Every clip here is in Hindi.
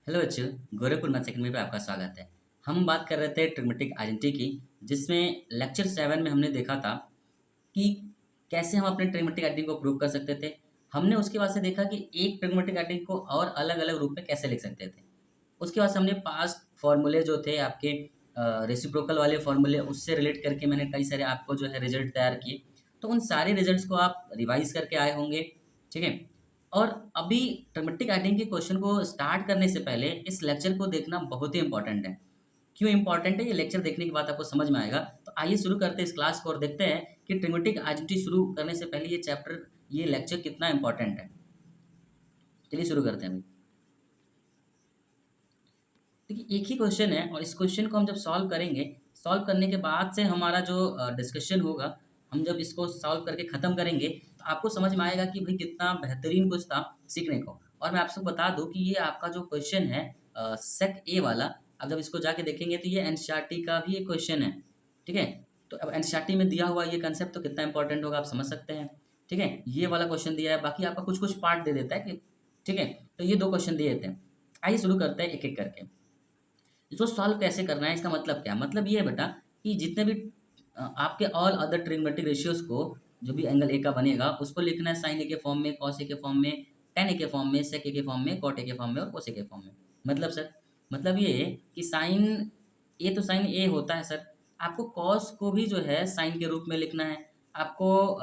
हेलो बच्चों, गोरखपुर मैथ अकेडमी पे आपका स्वागत है। हम बात कर रहे थे ट्रिग्मेटिक आइडेंटिटी की, जिसमें लेक्चर 7 में हमने देखा था कि कैसे हम अपने ट्रिग्मेटिक आइडेंटिटी को प्रूव कर सकते थे। हमने उसके बाद से देखा कि एक ट्रिग्मेटिक आइडेंटिटी को और अलग-अलग रूप में कैसे लिख सकते थे। उसके बाद से हमने पास्ट फॉर्मूले जो थे आपके रेसिप्रोकल वाले फॉर्मूले, उससे रिलेट करके मैंने कई सारे आपको जो है रिजल्ट तैयार किए। तो उन सारे रिजल्ट्स को आप रिवाइज़ करके आए होंगे, ठीक है? और अभी ट्रिग्मेटिक आइडेंटिटी के क्वेश्चन को स्टार्ट करने से पहले इस लेक्चर को देखना बहुत ही इंपॉर्टेंट है। क्यों इंपॉर्टेंट है? ये लेक्चर देखने के बाद आपको समझ में आएगा। तो आइए शुरू करते हैं इस क्लास को और देखते हैं कि ट्रिग्मेटिक आइडेंटिटी शुरू करने से पहले ये चैप्टर, ये लेक्चर कितना इंपॉर्टेंट है। चलिए शुरू करते हैं अभी। देखिए, एक ही क्वेश्चन है और इस क्वेश्चन को हम जब सॉल्व करेंगे, सॉल्व करने के बाद से हमारा जो डिस्कशन होगा, हम जब इसको सॉल्व करके ख़त्म करेंगे, तो आपको समझ में आएगा कि भाई कितना बेहतरीन कुछ था सीखने को। और मैं आपसे बता दूँ कि ये आपका जो क्वेश्चन है सेक ए वाला, आप जब इसको जाके देखेंगे तो ये एनसीईआरटी का भी एक क्वेश्चन है, ठीक है? तो अब एनसीईआरटी में दिया हुआ ये कंसेप्ट तो कितना इंपॉर्टेंट होगा आप समझ सकते हैं, ठीक है? ये वाला क्वेश्चन दिया है, बाकी आपका कुछ-कुछ पार्ट दे देता है कि ठीक है? तो ये 2 क्वेश्चन दिए देते हैं। आइए शुरू करते हैं एक-एक करके। इसको सॉल्व कैसे करना है, इसका मतलब क्या है? मतलब ये है बेटा कि जितने भी आपके ऑल अदर ट्रिग्मेटिक रेशियोज़ को, जो भी एंगल ए का बनेगा, उसको लिखना है साइन ए के फॉर्म में, कॉस ए के फॉर्म में, टेन ए के फॉर्म में, सेक ए के फॉर्म में, कॉट ए के फॉर्म में और कोस ए के फॉर्म में। मतलब सर, मतलब ये कि साइन ए तो साइन ए होता है सर, आपको कॉस को भी जो है साइन के रूप में लिखना है, आपको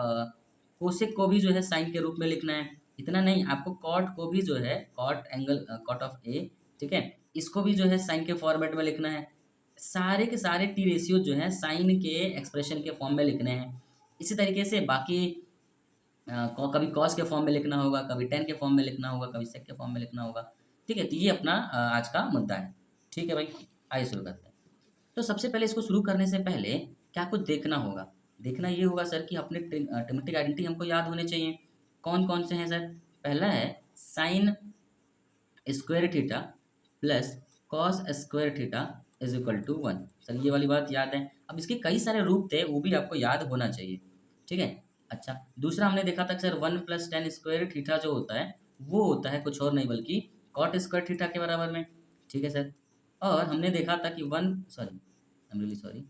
कोसेक को भी जो है साइन के रूप में लिखना है। इतना नहीं, आपको कॉट को भी जो है कॉट एंगल कॉट ऑफ ए, ठीक है? इसको भी जो है साइन के फॉर्मेट में लिखना है। सारे के सारे टी रेशियो जो हैं साइन के एक्सप्रेशन के फॉर्म में लिखने हैं। इसी तरीके से बाकी कभी कॉस के फॉर्म में लिखना होगा, कभी टेन के फॉर्म में लिखना होगा, कभी सेक के फॉर्म में लिखना होगा। ठीक है? तो ये अपना आज का मुद्दा है। ठीक है भाई? आइए शुरू करते हैं। तो सबसे पहले इसको शुरू करने से पहले क्या कुछ देखना होगा? देखना ये होगा सर कि अपने ट्रिग्मेटिक आइडेंटिटी हमको याद होने चाहिए। कौन-कौन से हैं सर? पहला है sine square theta plus cos square theta is equal to 1। Sir ये वाली बात याद है। अब इसके कई सारे रूप थे, वो भी आपको याद होना चाहिए, ठीक है? अच्छा, दूसरा हमने देखा था कि sir 1 plus tan square theta जो होता है, वो होता है कुछ और नहीं बल्कि कॉट स्क्वायर थीटा के बराबर में, ठीक है सर? और हमने देखा था कि one sorry, I am really sorry,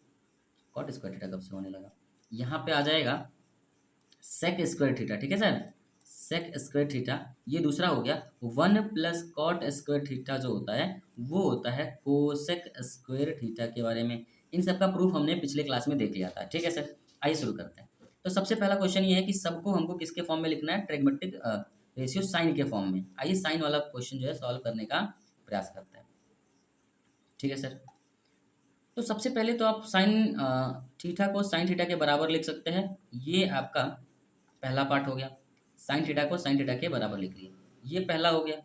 cot square theta कब से होने लगा? यहाँ पे आ जाएगा सेक स्क्वायर थीटा, ठीक है सर? सेक स्क्वायर थीटा, ये दूसरा हो गया। 1 प्लस कॉट स्क्वायर थीटा जो होता है, वो होता है कोसेक स्क्वायर थीटा के बारे में। इन सब का प्रूफ हमने पिछले क्लास में देख लिया था, ठीक है सर? आइए शुरू करते हैं। तो सबसे पहला क्वेश्चन ये है कि सबको हमको किसके फॉर्म में लिखना है? ट्रिग्मेटिक रेशियो साइन के फॉर्म में। आइए साइन वाला क्वेश्चन जो है सॉल्व करने का प्रयास करते हैं, ठीक है सर? तो सबसे पहले तो आप साइन थीटा को साइन थीटा के बराबर लिख सकते हैं। ये आपका पहला पार्ट हो गया। साइन थीटा को साइन थीटा के बराबर लिख लिए, ये पहला हो गया।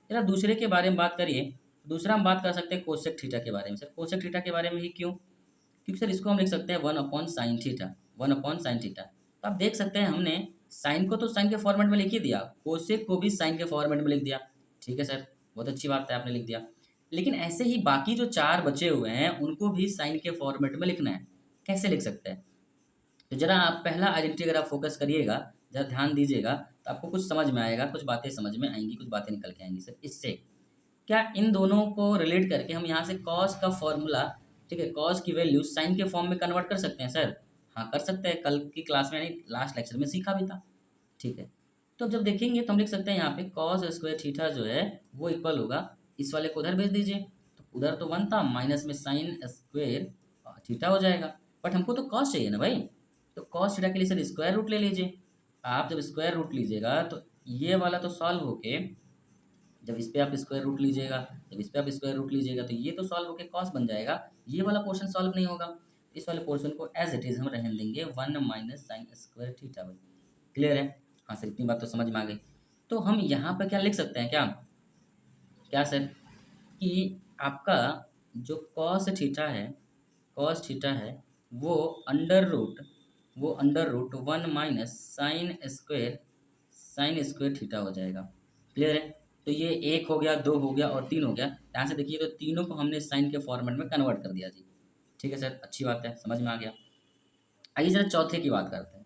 जरा दूसरे के बारे में बात करिए। दूसरा हम बात कर सकते हैं कोसेक थीटा के बारे में। सर कोसेक थीटा के बारे में ही क्यों? क्योंकि सर इसको हम लिख सकते हैं 1/sin थीटा, 1/sin थीटा। तो आप देख सकते हैं हमने साइन को तो साइन के फॉर्मेट में लिख ही दिया, कोसेक को भी साइन के फॉर्मेट में लिख दिया, ठीक है सर? बहुत अच्छी बात है, आपने लिख दिया। लेकिन ऐसे ही बाकी जो 4 बचे हुए हैं, उनको भी साइन के फॉर्मेट में लिखना है। कैसे लिख सकते हैं? तो ज़रा आप पहला आइडेंटिटी अगर आप फ़ोकस करिएगा, ज़रा ध्यान दीजिएगा, तो आपको कुछ समझ में आएगा, कुछ बातें समझ में आएँगी, कुछ बातें निकल के आएँगी सर इससे। क्या इन दोनों को रिलेट करके हम यहाँ से कॉस का फ़ॉर्मूला, ठीक है, कॉस की वैल्यू साइन के फॉर्म में कन्वर्ट कर सकते हैं सर? हाँ, कर सकते हैं, कल की क्लास में यानी लास्ट लेक्चर में सीखा भी था, ठीक है। तो अब जब देखेंगे तो हम लिख सकते हैं यहाँ पे कॉस स्क्वायर थीटा जो है वो इक्वल होगा, इस वाले को उधर भेज दीजिए, तो उधर तो 1 था, माइनस में साइन स्क्वायर थीटा हो जाएगा। बट हमको तो कॉस चाहिए ना भाई, तो कॉस थीटा के लिए सर स्क्वायर रूट ले लीजिए। आप जब स्क्वायर रूट लीजिएगा तो ये वाला तो सॉल्व होके, जब इस पे आप स्क्वायर रूट लीजिएगा, जब इस पे आप स्क्वायर रूट लीजिएगा तो ये तो सॉल्व होके कॉस बन जाएगा, ये वाला पोर्शन सॉल्व नहीं होगा। इस वाले पोर्शन को एज इट इज़ हम रहने देंगे 1 माइनस साइन स्क्वायर थीटा भाई। क्लियर है? हाँ सर, इतनी बात तो समझ में आ गई। तो हम यहाँ पर क्या लिख सकते हैं क्या? क्या सर? कि आपका जो कॉस थीटा है वो अंडर रूट, वो under root 1 minus sine square theta हो जाएगा। क्लियर है? तो ये 1 हो गया, 2 हो गया और 3 हो गया। यहाँ से देखिए तो तीनों को हमने साइन के फॉर्मेट में कन्वर्ट कर दिया जी। ठीक है सर, अच्छी बात है, समझ में आ गया। आइए ज़रा चौथे की बात करते हैं।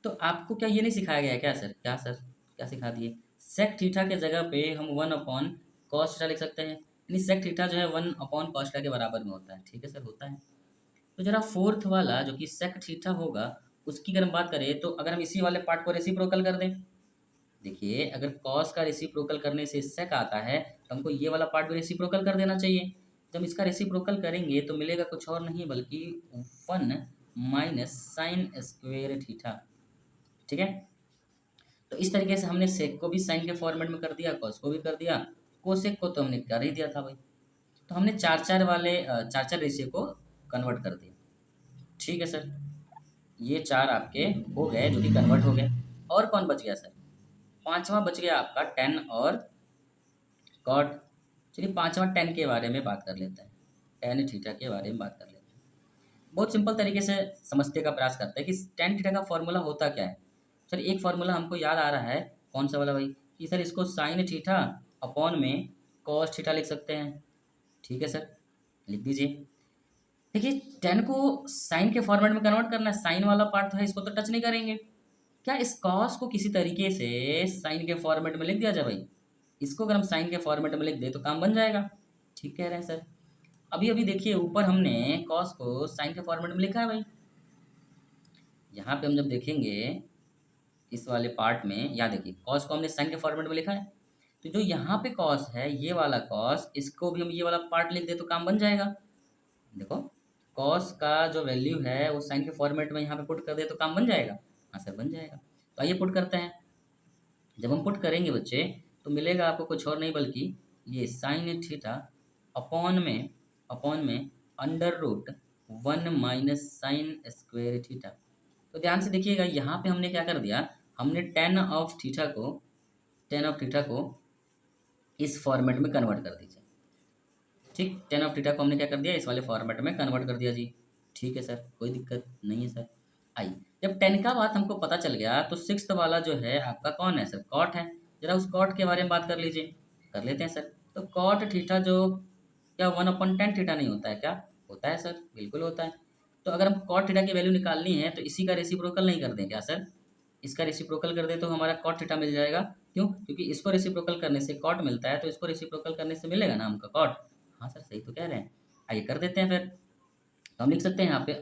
तो आपको क्या ये नहीं सिखाया गया है क्या सर? क्या सर? क्या सिखा दिए? सेक थीटा के जगह पे हम 1 अपॉन कॉस थीटा लिख सकते हैं, यानी सेक थीटा जो है 1/cos थीटा के बराबर में होता है। ठीक है सर, होता है। तो जरा फोर्थ वाला जो कि सेक थीटा होगा, उसकी अगर हम बात करें तो अगर हम इसी वाले पार्ट को रेसिप्रोकल कर दें, देखिए अगर कॉस का रेसिप्रोकल करने से सेक आता है तो हमको ये वाला पार्ट भी रेसिप्रोकल कर देना चाहिए। जब इसका रेसिप्रोकल करेंगे तो मिलेगा कुछ और नहीं बल्कि 1 - sin² थीटा। ठीक है, तो इस तरीके से हमने सेक को भी साइन के फॉर्मेट में कर दिया, कॉस को भी कर दिया, कोसेक को तो हमने कर ही दिया था भाई। तो हमने चार चार रेशियो को कन्वर्ट कर दिया। ठीक है सर, ये चार आपके हो गए जो कि कन्वर्ट हो गए। और कौन बच गया सर? पांचवा बच गया आपका टेन और कॉट। चलिए पांचवा टेन के बारे में बात कर लेते हैं, टेन थीटा के बारे में बात कर लेते हैं। बहुत सिंपल तरीके से समझने का प्रयास करते हैं कि टेन थीटा का फॉर्मूला होता क्या है। सर एक फॉर्मूला हमको याद आ रहा है, कौन सा वाला भाई, कि सर इसको साइन थीटा अपॉन में कॉस थीटा लिख सकते हैं। ठीक है सर, लिख दीजिए। देखिए टेन को साइन के फॉर्मेट में कन्वर्ट करना है, साइन वाला पार्ट तो है, इसको तो टच नहीं करेंगे। क्या इस कॉस को किसी तरीके से साइन के फॉर्मेट में लिख दिया जाए भाई? इसको अगर हम साइन के फॉर्मेट में लिख दें तो काम बन जाएगा। ठीक कह रहे हैं सर। अभी अभी देखिए ऊपर हमने कॉस को साइन के फॉर्मेट में लिखा है भाई। यहाँ पे हम जब देखेंगे इस वाले पार्ट में, यहाँ देखिए कॉस को हमने साइन के फॉर्मेट में लिखा है, तो जो यहाँ पे कॉस है ये वाला कॉस, इसको भी हम ये वाला पार्ट लिख दे तो काम बन जाएगा। देखो कॉस का जो वैल्यू है वो साइन के फॉर्मेट में यहाँ पे पुट कर दे तो काम बन जाएगा। हाँ सर बन जाएगा। तो आइए पुट करते हैं। जब हम पुट करेंगे बच्चे तो मिलेगा आपको कुछ और नहीं बल्कि ये साइन थीटा अपॉन में √1 - sin² थीटा। तो ध्यान से देखिएगा यहाँ पे हमने क्या कर दिया, हमने टेन ऑफ थीटा को इस फॉर्मेट में कन्वर्ट कर दीजिए। ठीक, टेन ऑफ थीटा को हमने क्या कर दिया, इस वाले फॉर्मेट में कन्वर्ट कर दिया जी। ठीक है सर, कोई दिक्कत नहीं है सर। आइए जब टेन का बात हमको पता चल गया तो सिक्स्थ वाला जो है आपका कौन है सर? कॉट है। जरा उस कॉट के बारे में बात कर लीजिए। कर लेते हैं सर। तो कॉट थीटा जो क्या 1/tan थीटा नहीं होता है क्या? होता है सर, बिल्कुल होता है। तो अगर हम कॉट थीटा की वैल्यू निकालनी है तो इसी का रेसिप्रोकल नहीं कर दें क्या सर? इसका रेसिप्रोकल कर दें तो हमारा कॉट थीटा मिल जाएगा। क्यों? क्योंकि इसको रेसिप्रोकल करने से कॉट मिलता है, तो इसको रेसिप्रोकल करने से मिलेगा ना हमका कॉट। हाँ सर सही तो कह रहे हैं। आइए कर देते हैं फिर। तो हम लिख सकते हैं यहाँ पे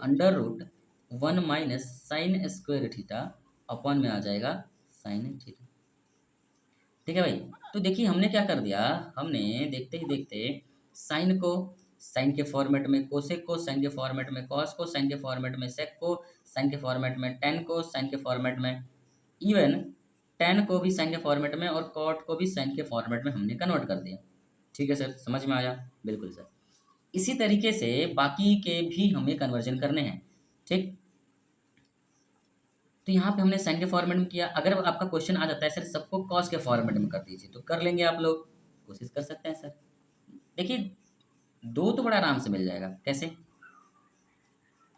√1 - sin² थीटा अपॉन में आ जाएगा साइन थीटा। ठीक है भाई। तो देखिए हमने क्या कर दिया, हमने देखते ही देखते साइन को साइन के फॉर्मेट में, कोसेक को साइन के फॉर्मेट में, कॉस को साइन के फॉर्मेट में, सेक को साइन के फॉर्मेट में, टेन को साइन के फॉर्मेट में, इवन टेन को भी साइन के फॉर्मेट में और कॉट को भी साइन के फॉर्मेट में हमने कन्वर्ट कर दिया। ठीक है सर, समझ में आया? बिल्कुल सर। इसी तरीके से बाकी के भी हमें कन्वर्जन करने हैं। ठीक, तो यहाँ पे हमने साइन के फॉर्मेट में किया। अगर आपका क्वेश्चन आ जाता है सर सबको कॉस के फॉर्मेट में कर दीजिए, तो कर लेंगे आप लोग, कोशिश कर सकते हैं सर। देखिए दो तो बड़ा आराम से मिल जाएगा, कैसे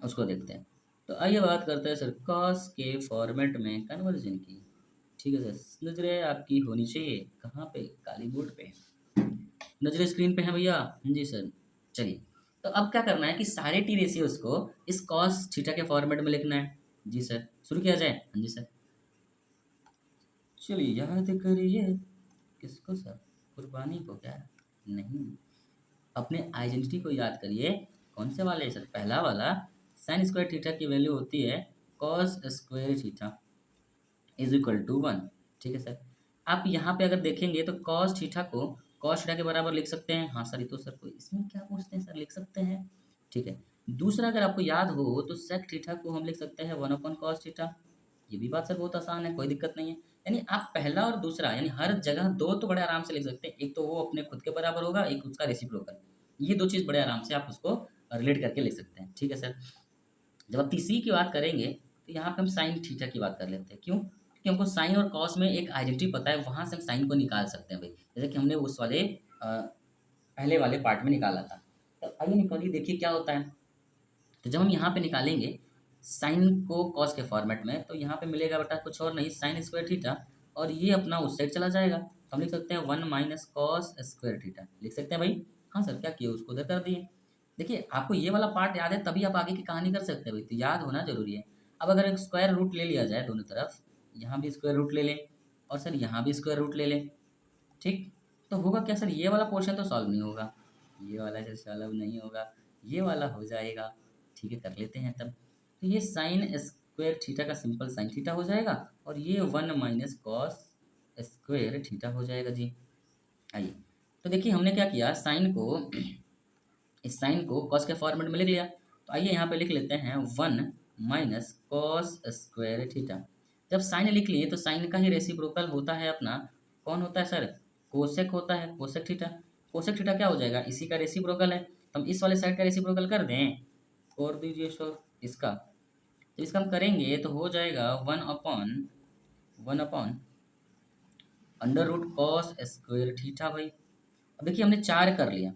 उसको देखते हैं। तो आइए बात करते हैं सर कॉस के फॉर्मेट में कन्वर्जन की। ठीक है सर, नजरें आपकी होनी चाहिए कहाँ पे? काली बोर्ड पे। नजरें स्क्रीन पे हैं भैया? हाँ जी सर। चलिए, तो अब क्या करना है कि सारे टी रेशियोज को इस कॉस थीटा के फॉर्मेट में लिखना है। जी सर, शुरू किया जाए? हाँ जी सर। चलिए याद करिए किसको सर? कुर्बानी को क्या? नहीं, अपने आइडेंटिटी को याद करिए। कौन से वाले सर? पहला वाला, sin² थीटा की वैल्यू होती है cos² theta is equal to 1। ठीक है सर। आप यहाँ पे अगर देखेंगे तो cos थीटा को cos थीटा के बराबर लिख सकते हैं। हाँ सर, ये तो सर कोई इसमें क्या पूछते हैं सर, लिख सकते हैं। ठीक है। दूसरा अगर आपको याद हो तो sec थीटा को हम लिख सकते हैं 1/cos थीटा। ये भी बात सर बहुत आसान है, कोई दिक्कत नहीं है। यानी आप पहला और दूसरा यानी हर जगह दो तो बड़े आराम से लिख सकते हैं। एक तो वो अपने खुद के बराबर होगा, एक उसका रेसिप्रोकल। ये दो चीज़ बड़े आराम से आप उसको रिलेट करके लिख सकते हैं। ठीक है सर। जब आप तीसरी की बात करेंगे तो यहाँ पे हम साइन थीटा की बात कर लेते हैं। क्यों? क्योंकि हमको साइन और कॉस में एक आइडेंटिटी पता है, वहाँ से हम साइन को निकाल सकते हैं भाई, जैसे कि हमने उस वाले पहले वाले पार्ट में निकाला था। तो आइए निकालिए, देखिए क्या होता है। तो जब हम यहाँ पे निकालेंगे साइन को कॉस के फॉर्मेट में, तो यहाँ पे मिलेगा बेटा कुछ और नहीं, sin² थीटा, और ये अपना उस साइड चला जाएगा। तो हम लिख सकते हैं 1 - cos² थीटा लिख सकते हैं भाई। हाँ सर, क्या किए, उसको उधर कर दिए। देखिए आपको ये वाला पार्ट याद है तभी आप आगे की कहानी कर सकते हैं भाई, तो याद होना जरूरी है। अब अगर एक स्क्वायर रूट ले लिया जाए दोनों तरफ, यहाँ भी स्क्वायर रूट ले लें और सर यहाँ भी स्क्वायर रूट ले लें। ठीक, तो होगा क्या सर, ये वाला पोर्शन तो सॉल्व नहीं होगा, ये वाला सर सॉल्व नहीं होगा, ये वाला हो जाएगा। ठीक है, कर लेते हैं तब। तो ये साइन स्क्वायर थीटा का सिंपल साइन थीटा हो जाएगा, और ये 1 माइनस कॉस स्क्वायर थीटा हो जाएगा जी। आइए, तो देखिए हमने क्या किया, साइन को, इस साइन को कॉस के फॉर्मेट में लिख लिया। तो आइए यहाँ पे लिख लेते हैं 1 माइनस कॉस स्क्वायर थीटा। जब साइन लिख लिए तो साइन का ही रेसिप्रोकल होता है अपना, कौन होता है सर, कोसेक होता है, कोसेक थीटा। कोसेक थीटा क्या हो जाएगा, इसी का रेसिप्रोकल है, तो हम इस वाले साइड का रेसिप्रोकल कर दें, कर दीजिए सर इसका। तो इसका हम करेंगे तो हो जाएगा 1 upon under root cos square theta भाई। अब देखिए हमने 4 कर लिया,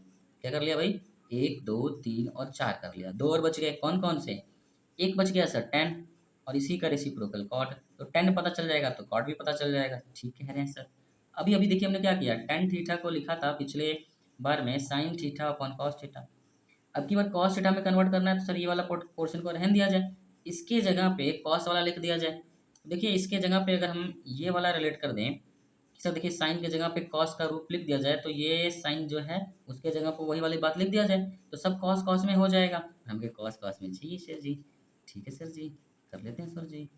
क्या कर लिया भाई, 1 2 3 और 4 कर लिया, 2 और बच गए, कौन कौन से, एक बच गया सर tan, और इसी का रेसिप्रोकल कॉट, तो tan पता चल जाएगा तो कॉट भी पता चल जाएगा। ठीक कह रहे हैं सर। अभी अभी देखिए हमने क्या किया, tan थीटा को लिखा था पिछले बार में sine theta upon cos theta. अब की बार कॉस थीटा में कन्वर्ट करना है, तो सर ये वाला पोर्शन को रहने दिया जाए, इसके जगह पे कॉस वाला लिख दिया जाए। देखिए इसके जगह पे अगर हम ये वाला रिलेट कर दें, सर देखिए साइन के जगह पे कॉस का रूप लिख दिया जाए, तो ये साइन जो है उसके जगह पे वही वाली बात लिख दिया जाए, तो सब कॉस कॉस में हो जाएगा। हमके कॉस कॉस में चाहिए सर जी। ठीक है सर जी, कर लेते हैं सर जी।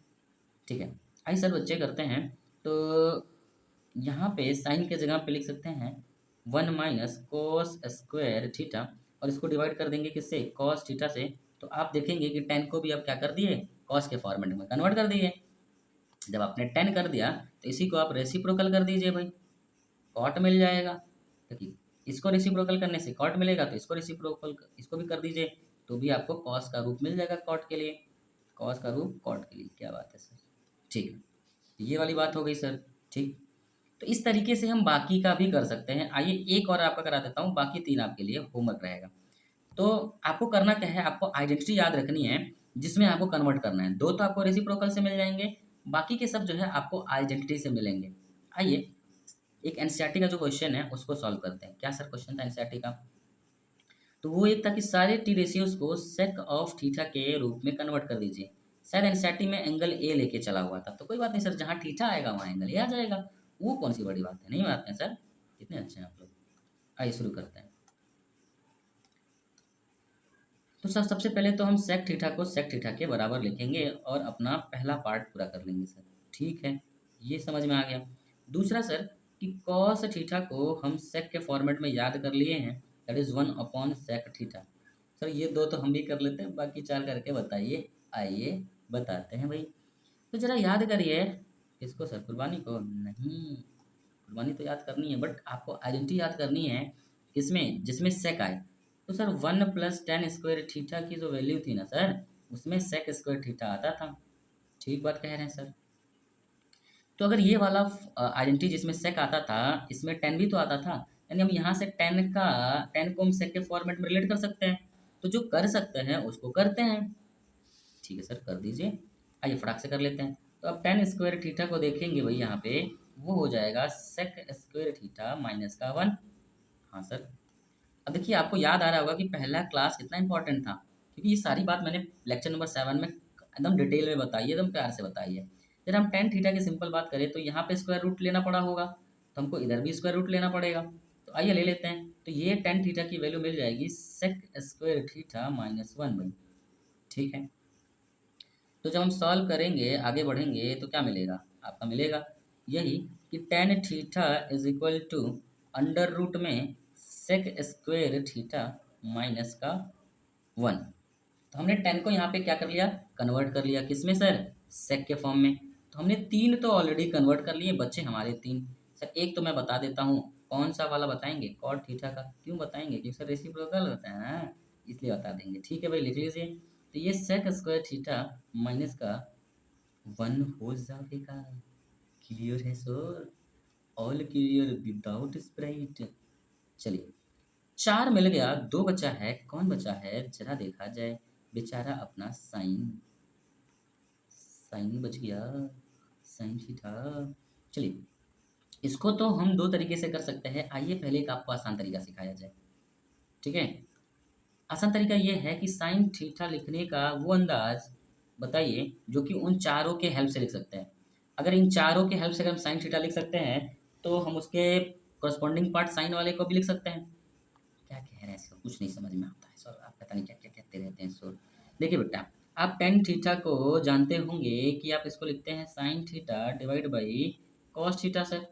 ठीक है, आइए सर बच्चे करते हैं। तो यहाँ पे साइन के जगह पे लिख सकते हैं 1 माइनस कोस स्क्वायर थीटा, और इसको डिवाइड कर देंगे किससे, कॉस थीटा से। तो आप देखेंगे कि tan को भी आप क्या कर दिए, कॉस के फॉर्मेट में कन्वर्ट कर दिए। जब आपने 10 कर दिया तो इसी को आप रेसिप्रोकल कर दीजिए भाई, कॉट मिल जाएगा। देखिए इसको रेसिप्रोकल करने से कॉट मिलेगा, तो इसको रेसिप्रोकल इसको भी कर दीजिए, तो भी आपको कॉस का रूप मिल जाएगा कॉट के लिए, कॉस का रूप कॉट के लिए। क्या बात है सर, ठीक है, तो ये वाली बात हो गई सर। ठीक, तो इस तरीके से हम बाकी का भी कर सकते हैं। आइए एक और आपका करा देता हूँ, बाकी 3 आपके लिए होमवर्क रहेगा। तो आपको करना क्या है, आपको आइडेंटिटी याद रखनी है जिसमें आपको कन्वर्ट करना है। 2 तो आपको रेसिप्रोकल से मिल जाएंगे, बाकी के सब जो है आपको आइडेंटिटी से मिलेंगे। आइए एक एनसीईआरटी का जो क्वेश्चन है उसको सॉल्व करते हैं। क्या सर क्वेश्चन था एनसीईआरटी का, तो वो एक था कि सारे टी रेशियोज को सेक ऑफ थीटा के रूप में कन्वर्ट कर दीजिए। शायद एनसीईआरटी में एंगल ए लेके चला हुआ था, तो कोई बात नहीं सर, जहाँ थीटा आएगा वहाँ एंगल ए आ जाएगा, वो कौन सी बड़ी बात है, नहीं बात है सर, कितने अच्छे हैं आप लोग। आइए शुरू करते हैं। तो सर सबसे पहले तो हम सेक थीटा को सेक थीटा के बराबर लिखेंगे और अपना पहला पार्ट पूरा कर लेंगे सर। ठीक है, ये समझ में आ गया। दूसरा सर कि कॉस थीटा को हम सेक के फॉर्मेट में याद कर लिए हैं, that is 1 upon sec theta. Sir ये 2 तो हम भी कर लेते हैं, बाकी 4 करके बताइए। आइए बताते हैं भाई, तो जरा याद करिए। किसको सर, कुर्बानी को? नहीं, कुर्बानी तो याद करनी है, बट आपको आइडेंटिटी याद करनी है इसमें जिसमें सेक आए। तो sir 1 plus tan square theta की जो वैल्यू थी ना सर, उसमें सेक स्क्वायर थीटा आता था। ठीक बात कह रहे हैं सर। तो अगर ये वाला आइडेंटिटी जिसमें सेक आता था, इसमें टेन भी तो आता था, यानी हम यहाँ से टेन को हम सेक के फॉर्मेट में रिलेट कर सकते हैं। तो जो कर सकते हैं उसको करते हैं। ठीक है सर, कर दीजिए। आइए फटाक से कर लेते हैं। तो अब टेन स्क्वायर थीटा को देखेंगे भाई, यहाँ पे वो हो जाएगा सेक स्क्वायर थीटा माइनस का 1। हाँ सर, अब देखिए आपको याद आ रहा होगा कि पहला क्लास कितना इंपॉर्टेंट था, क्योंकि ये सारी बात मैंने लेक्चर नंबर 7 में एकदम डिटेल में बताई है, एकदम प्यार से बताई है। जब हम टेन थीटा की सिंपल बात करें तो यहाँ पे स्क्वायर रूट लेना पड़ा होगा, तो हमको इधर भी स्क्वायर रूट लेना पड़ेगा। तो आइए ले लेते हैं। तो ये टेन थीटा की वैल्यू मिल जाएगी सेक स्क्वायर थीटा माइनस 1 भाई। ठीक है, तो जब हम सॉल्व करेंगे, आगे बढ़ेंगे, तो क्या मिलेगा आपका, मिलेगा यही कि tan theta is equal to under root में सेक स्क्वायर थीटा माइनस का 1। तो हमने टेन को यहाँ पे क्या कर लिया, कन्वर्ट कर लिया, किस में सर, सेक के फॉर्म में। तो हमने 3 तो ऑलरेडी कन्वर्ट कर लिए, बच्चे हमारे 3। सर एक तो मैं बता देता हूँ, कौन सा वाला बताएंगे, कॉट थीटा का। क्यों बताएंगे, क्योंकि सर रेसिप्रोकल होता है ना, इसलिए बता देंगे। ठीक है भाई, लिख लीजिए। तो ये सेक स्क्वायर थीटा माइनस का 1 हो जाएगा। क्लियर है sir, all clear without Sprite. चलिए 4 मिल गया, 2 बचा है, कौन बचा है जरा देखा जाए। बेचारा अपना साइन, साइन बच गया, साइन थीटा। चलिए इसको तो हम 2 तरीके से कर सकते हैं। आइए पहले एक आपको आसान तरीका सिखाया जाए। ठीक है, आसान तरीका ये है कि साइन थीटा लिखने का वो अंदाज बताइए जो कि उन चारों के हेल्प से लिख सकते हैं। अगर इन चारों के हेल्प से अगर हम साइन थीटा लिख सकते हैं, तो हम उसके कॉरस्पॉन्डिंग पार्ट साइन वाले को भी लिख सकते हैं। क्या कह रहे हैं सर, कुछ नहीं समझ में आता है सर, आप पता नहीं क्या-क्या कहते रहते हैं सर। देखिए बेटा, आप tan थीटा को जानते होंगे कि आप इसको लिखते हैं sin theta divide by cos theta sir,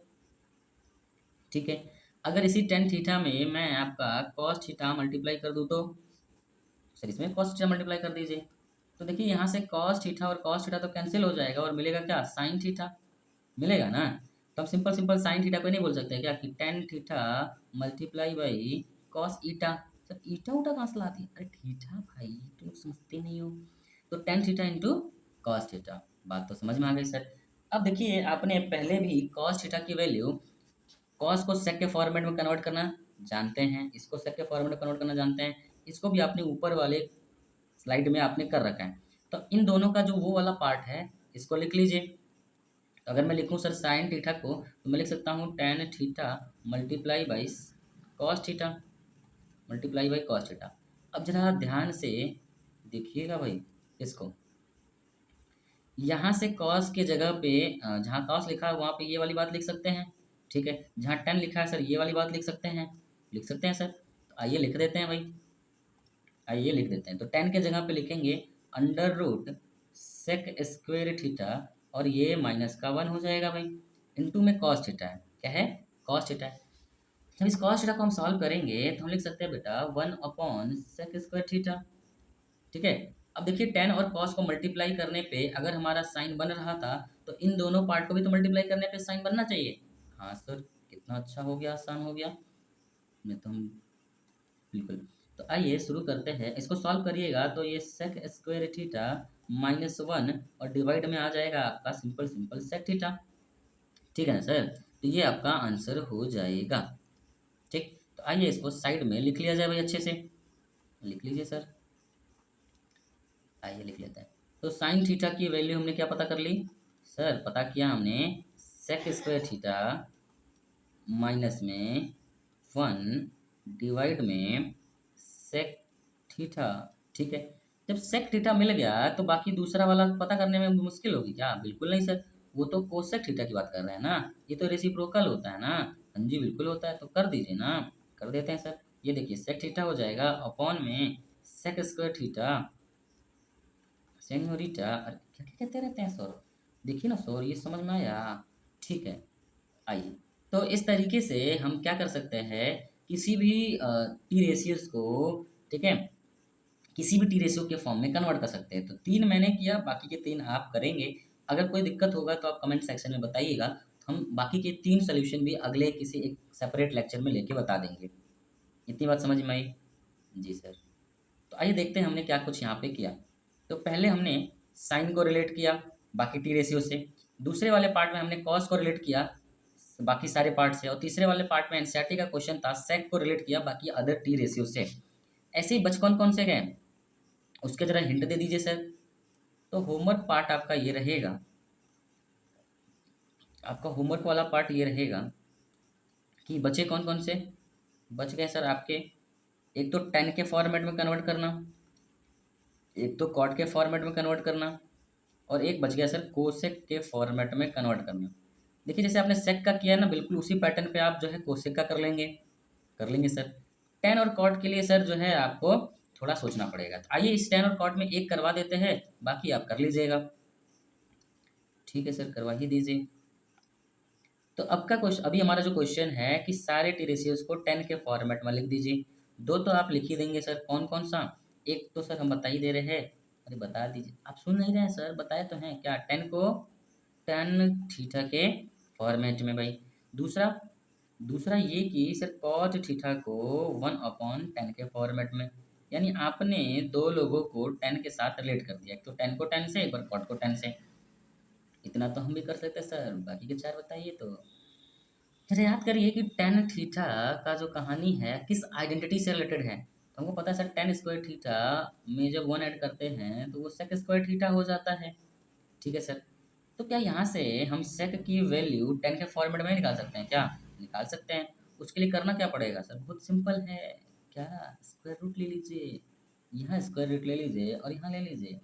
ठीक है। अगर इसी tan थीटा में मैं आपका cos थीटा मल्टीप्लाई कर दूँ तो? सर इसमें cos थीटा मल्टीप्लाई कर दीजिए। तो देखिए यहाँ से cos थीटा और cos थीटा तो कैंसिल हो जाएगा और मिलेगा क्या? sin थीटा मिलेगा ना। तो हम सिंपल सिंपल sin थीटा को नहीं बोल सकते क्या कि tan theta multiply by cos eta. Sir eta उटा कहाँ से ला दी? अरे थीटा भाई, तुम लोग समझते नहीं हो। तो tan theta into cos theta, बात तो समझ में आ गई सर। अब देखिए आपने पहले भी cos थीटा की वैल्यू कॉस को सेक के फॉर्मेट में कन्वर्ट करना जानते हैं, इसको सेक के फॉर्मेट में कन्वर्ट करना जानते हैं, इसको भी आपने ऊपर वाले स्लाइड में आपने कर रखा है। तो इन दोनों का जो वो वाला पार्ट है इसको लिख लीजिए। तो अगर मैं लिखूं सर साइन थीटा को तो मैं लिख सकता हूँ tan theta multiply by cos theta multiply by cos theta. अब जरा ध्यान से देखिएगा भाई इसको, यहाँ से कॉस के जगह पे जहाँ कॉस लिखा है वहाँ पे ये वाली बात लिख सकते हैं, ठीक है। जहाँ टेन लिखा है सर ये वाली बात लिख सकते हैं सर। तो आइए लिख देते हैं भाई, आइए लिख देते हैं। तो टेन के जगह पे लिखेंगे under root sec square theta और ये माइनस का वन हो जाएगा भाई, इंटू में कॉस थीटा है, क्या है? कॉस थीटा है। जब इस कॉस थीटा को हम सॉल्व करेंगे तो हम लिख सकते हैं बेटा one upon sec square theta, ठीक है। अब देखिए टेन और कॉस को मल्टीप्लाई करने पे अगर हमारा साइन बन रहा था तो इन दोनों पार्ट को भी तो मल्टीप्लाई करने पे साइन बनना चाहिए। हाँ सर, कितना अच्छा हो गया, आसान हो गया। मैं तो हम बिल्कुल। तो आइए शुरू करते हैं, इसको सॉल्व करिएगा तो ये sec square theta minus one और डिवाइड में आ जाएगा आपका सिंपल सिंपल सेक थीटा, ठीक है ना सर। तो ये आपका आंसर हो जाएगा, ठीक। तो आइए इसको साइड में लिख लिया जाए भाई, अच्छे से लिख लीजिए सर। आइए लिख लेते हैं। तो साइन थीटा की वैल्यू हमने क्या पता कर ली सर? पता किया हमने सेक स्क्वायर थीटा माइनस में वन डिवाइड में सेक थीटा, ठीक है। जब सेक थीटा मिल गया तो बाकी दूसरा वाला पता करने में मुश्किल होगी क्या? बिल्कुल नहीं सर, वो तो कोसेक थीटा की बात कर रहे हैं ना, ये तो रेसिप्रोकल होता है ना। हाँ जी बिल्कुल होता है, तो कर दीजिए ना, कर देते हैं सर। ये देखिए सेक थीटा हो जाएगा अपॉन में सेक स्क्वायर थीटा सेन्योरिटा, अरे क्या क्या कहते रहते हैं सर, देखिए ना सर ये समझ में आया, ठीक है। आइए तो इस तरीके से हम क्या कर सकते हैं, किसी भी टी रेशियोज को, ठीक है, किसी भी टी रेशियो के फॉर्म में कन्वर्ट कर सकते हैं। तो तीन मैंने किया, बाकी के तीन आप करेंगे। अगर कोई दिक्कत होगा तो आप कमेंट सेक्शन में बताइएगा, तो हम बाकी के तीन सोल्यूशन भी अगले किसी एक सेपरेट लेक्चर में लेके बता देंगे। इतनी बात समझ में आई? जी सर। तो आइए देखते हैं हमने क्या कुछ यहाँ पे किया। तो पहले हमने साइन को रिलेट किया बाकी टी रेशियो से, दूसरे वाले पार्ट में हमने कॉस को रिलेट किया बाकी सारे पार्ट से, और तीसरे वाले पार्ट में एनसीईआरटी का क्वेश्चन था सेक को रिलेट किया बाकी अदर टी रेशियो से। ऐसे ही बच कौन कौन से गए उसके जरा हिंट दे दीजिए सर। तो होमवर्क पार्ट आपका ये रहेगा, आपका होमवर्क वाला पार्ट ये रहेगा कि बचे कौन कौन से। बच गए सर आपके, एक तो टेन के फॉर्मेट में कन्वर्ट करना, एक तो कॉट के फॉर्मेट में कन्वर्ट करना, और एक बच गया सर कोसेक के फॉर्मेट में कन्वर्ट करना। देखिए जैसे आपने सेक का किया ना, बिल्कुल उसी पैटर्न पे आप जो है कोसेक का कर लेंगे सर। टेन और कॉट के लिए सर जो है आपको थोड़ा सोचना पड़ेगा। तो आइए इस टेन और कॉट में एक करवा देते हैं, बाकी आप कर लीजिएगा। ठीक है सर, करवा ही दीजिए। तो अब का क्वेश्चन, अभी हमारा जो क्वेश्चन है कि सारे टी रेशियोज को टेन के फॉर्मेट में लिख दीजिए। दो तो आप लिख ही देंगे सर, कौन कौन सा? एक तो सर हम बता ही दे रहे हैं, अरे बता दीजिए, आप सुन नहीं रहे हैं सर, बताए तो हैं क्या, टेन को टेन थीटा के फॉर्मेट में भाई। दूसरा दूसरा ये कि सर कॉट थीटा को वन अपॉन टेन के फॉर्मेट में, यानी आपने दो लोगों को टेन के साथ रिलेट कर दिया, एक तो टेन को टेन से, एक बार कॉट को टेन से। इतना तो हम भी कर सकते हैं सर, बाकी के चार बताइए। तो जरा याद करिए कि टेन थीटा का जो कहानी है किस आइडेंटिटी से रिलेटेड है। तो हमको पता है सर टेन स्क्वायर थीटा में जब वन ऐड करते हैं तो वो सेक स्क्वायर थीटा हो जाता है, ठीक है सर। तो क्या यहाँ से हम सेक की वैल्यू टेन के फॉर्मेट में निकाल सकते हैं क्या? निकाल सकते हैं। उसके लिए करना क्या पड़ेगा सर? बहुत सिंपल है। क्या? स्क्वायर रूट ले लीजिए, यहाँ स्क्वायर रूट ले लीजिए और यहाँ ले लीजिए।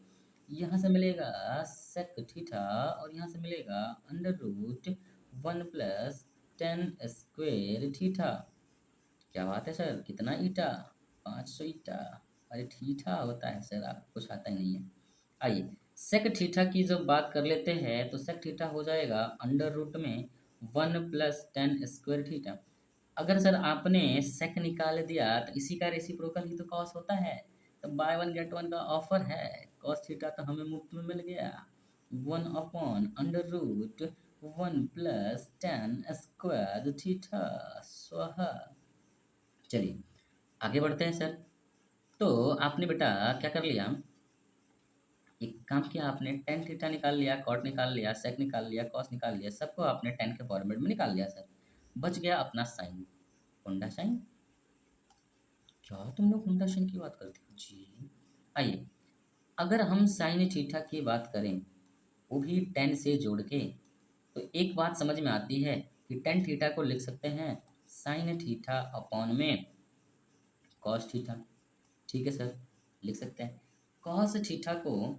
यहाँ से मिलेगा सेक थीटा और यहाँ से मिलेगा under root one plus tan square theta. क्या बात है सर, कितना ईटा? 500 ईटा। अरे थीटा होता है सर, आपको कुछ आता ही नहीं है। आइए सेक थीटा की जब बात कर लेते हैं तो सेक थीटा हो जाएगा अंडर रूट में 1 + tan स्क्वायर थीटा। अगर सर आपने सेक निकाल दिया तो इसी का रेसिप्रोकल ही तो कॉस होता है। तो बाय वन गेट वन का ऑफर है। कॉस थीटा तो हमें मुफ्त में मिल गया। 1/√1 + tan स्क्वायर थीटा स्वाहा। चलिए आगे बढ़ते हैं सर। तो आपने बेटा क्या कर लिया, एक काम किया आपने, टेन थीटा निकाल लिया, कॉट निकाल लिया, सेक निकाल लिया, कॉस निकाल लिया, सबको आपने टेन के फॉर्मेट में निकाल लिया सर। बच गया अपना साइन। Honda sign. क्या तुम लोग होंडा साइन की बात करते हो जी? आइए अगर हम साइन थीटा की बात करें वो भी टेन से जोड़ के, तो एक बात समझ में आती है कि टेन थीटा को लिख सकते हैं साइन थीटा अपॉन में कॉस थीटा। ठीक है सर, लिख सकते हैं। कॉस थीटा को,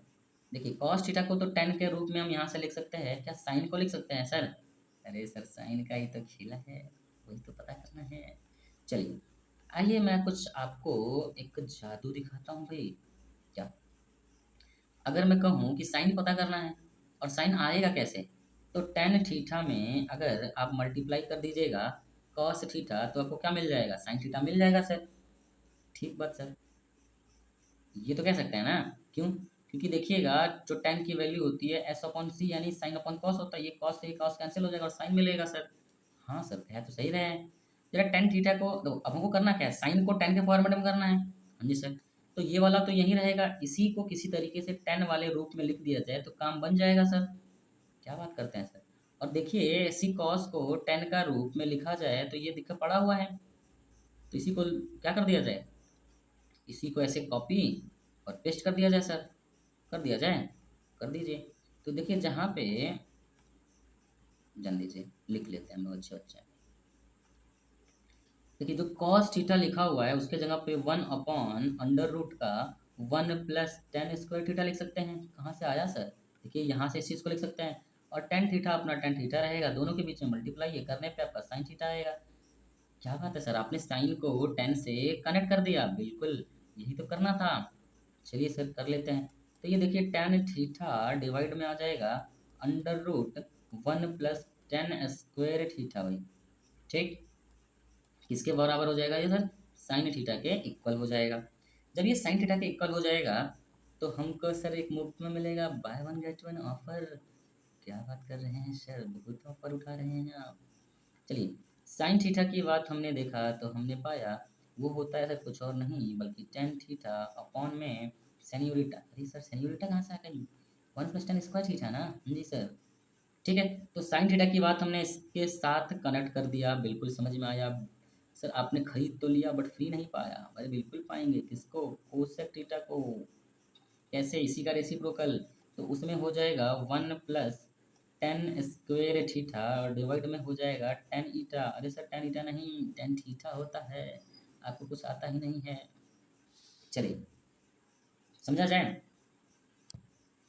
देखिए कॉस थीटा को तो टेन के रूप में हम यहाँ से लिख सकते हैं, क्या साइन को लिख सकते हैं सर? अरे सर साइन का ही तो खेला है, वही तो पता करना है। चलिए आइए मैं कुछ आपको एक जादू दिखाता हूँ भाई। क्या, अगर मैं कहूँ कि साइन पता करना है और साइन आएगा कैसे, तो टेन थीटा में अगर आप मल्टीप्लाई कर दीजिएगा कॉस थीटा तो आपको क्या मिल जाएगा? साइन थीटा मिल जाएगा सर। ठीक बात सर, ये तो कह सकते हैं ना। क्यों? क्योंकि देखिएगा जो tan की वैल्यू होती है s/c यानी साइन अपॉन कॉस होता है। ये कॉस से ये कॉस कैंसिल हो जाएगा और साइन मिलेगा सर। हाँ सर, कह तो सही रहे हैं। जरा tan थीटा को तो अब हमको करना क्या है, साइन को tan के फॉर्मेट में करना है। हाँ जी सर, तो ये वाला तो यहीं रहेगा, इसी को किसी तरीके से tan वाले रूप में लिख दिया जाए तो काम बन जाएगा सर। क्या बात करते हैं सर? और देखिए इसी कॉस को tan का रूप में लिखा जाए तो ये दिखा पड़ा हुआ है, तो इसी को क्या कर दिया जाए, इसी को ऐसे कॉपी और पेस्ट कर दिया जाए सर। कर दिया जाए, कर दीजिए। तो देखिए जहाँ पे, जान दीजिए लिख लेते हैं हम लोग, अच्छा अच्छा। देखिए जो कॉस थीटा लिखा हुआ है उसके जगह पे 1/अंडर रूट का 1 + tan स्क्वायर थीटा लिख सकते हैं। कहाँ से आया सर? देखिए यहाँ से इस चीज़ को लिख सकते हैं और टेन थीटा अपना टेन थीटा रहेगा, दोनों के बीच में मल्टीप्लाई है, करने पे आपका साइन थीटा आएगा। क्या बात है सर, आपने साइन को टेन से कनेक्ट कर दिया, बिल्कुल यही तो करना था। चलिए सर कर लेते हैं। तो ये देखिए टेन थीटा डिवाइड में आ जाएगा under root 1 + tan square theta भाई। ठीक, किसके बराबर हो जाएगा ये सर? साइन थीटा के इक्वल हो जाएगा। जब ये साइन थीटा के इक्वल हो जाएगा तो हमको सर एक मुफ्त में मिलेगा by one get one offer. क्या बात कर रहे हैं सर, बहुत ऑफर उठा रहे हैं आप। चलिए साइन थीटा की बात हमने देखा तो हमने पाया वो होता है सर कुछ और नहीं बल्कि टेन थीटा अपॉन में सेन्यूरिटा। अरे सर सेन्यूरिटा कहाँ से आ गई? 1 + tan स्क्वायर थीटा ना, जी सर। ठीक है, तो साइन थीटा की बात हमने इसके साथ कनेक्ट कर दिया, बिल्कुल समझ में आया। सर आपने खरीद तो लिया बट फ्री नहीं पाया। अरे बिल्कुल पाएंगे, किसको? कोसेक थीटा को। कैसे? इसी का रेसिप्रोकल। तो उसमें हो जाएगा 1 + tan स्क्वायर थीटा और डिवाइड में हो जाएगा tan ईटा। अरे सर tan ईटा नहीं, tan थीटा होता है, आपको कुछ आता ही नहीं है। चलिए समझा जाए।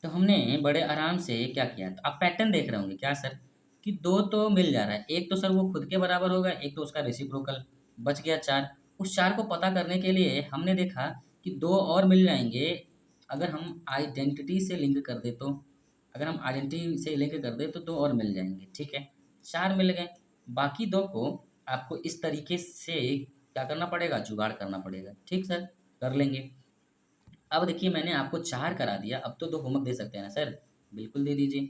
तो हमने बड़े आराम से क्या किया, तो आप पैटर्न देख रहे होंगे क्या सर, कि दो तो मिल जा रहा है, एक तो सर वो खुद के बराबर होगा, एक तो उसका रेसिप्रोकल। बच गया चार। उस चार को पता करने के लिए हमने देखा कि दो और मिल जाएंगे अगर हम आइडेंटिटी से लिंक कर दे तो। अगर हम आइडेंटिटी से लिंक कर दे तो दो और मिल जाएंगे। ठीक है, चार मिल गए। बाकी दो को आपको इस तरीके से क्या करना पड़ेगा, जुगाड़ करना पड़ेगा। ठीक सर, कर लेंगे। अब देखिए मैंने आपको 4 करा दिया, अब तो 2 होमवर्क दे सकते हैं ना सर? बिल्कुल दे दीजिए।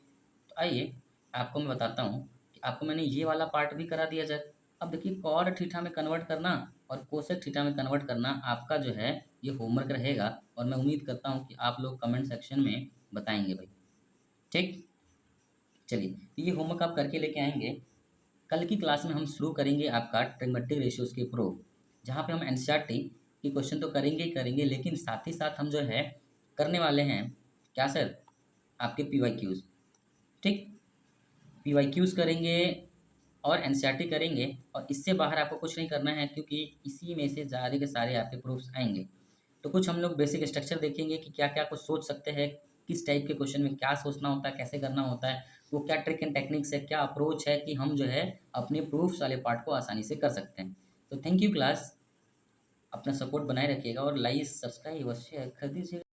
तो आइए आपको मैं बताता हूँ कि आपको मैंने ये वाला पार्ट भी करा दिया जाए। अब देखिए कॉट थीटा में कन्वर्ट करना और कोसेक थीटा में कन्वर्ट करना आपका जो है ये होमवर्क रहेगा, और मैं उम्मीद करता हूँ कि आप लोग कमेंट सेक्शन में बताएंगे भाई। ठीक, चलिए तो ये होमवर्क आप करके लेके आएंगे। कल की क्लास में हम शुरू करेंगे आपका ट्रिग्मेट्रिक रेशियोज़ के प्रूफ, जहाँ पे हम एनसीईआरटी की क्वेश्चन तो करेंगे ही करेंगे, लेकिन साथ ही साथ हम जो है करने वाले हैं क्या सर, आपके पीवाईक्यूज़। ठीक, पीवाईक्यूज़ करेंगे और एनसीईआरटी करेंगे, और इससे बाहर आपको कुछ नहीं करना है क्योंकि इसी में से सारे के सारे आपके प्रूफ्स आएंगे। तो कुछ हम लोग बेसिक स्ट्रक्चर देखेंगे कि क्या क्या कुछ सोच सकते हैं, किस टाइप के क्वेश्चन में क्या सोचना होता है, कैसे करना होता है। वो क्या ट्रिक एंड टेक्निक्स है, क्या अप्रोच है कि हम जो है अपने प्रूफ्स वाले पार्ट को आसानी से कर सकते हैं। तो थैंक यू क्लास, अपना सपोर्ट बनाए रखिएगा और लाइक, सब्सक्राइब और शेयर कर दीजिएगा।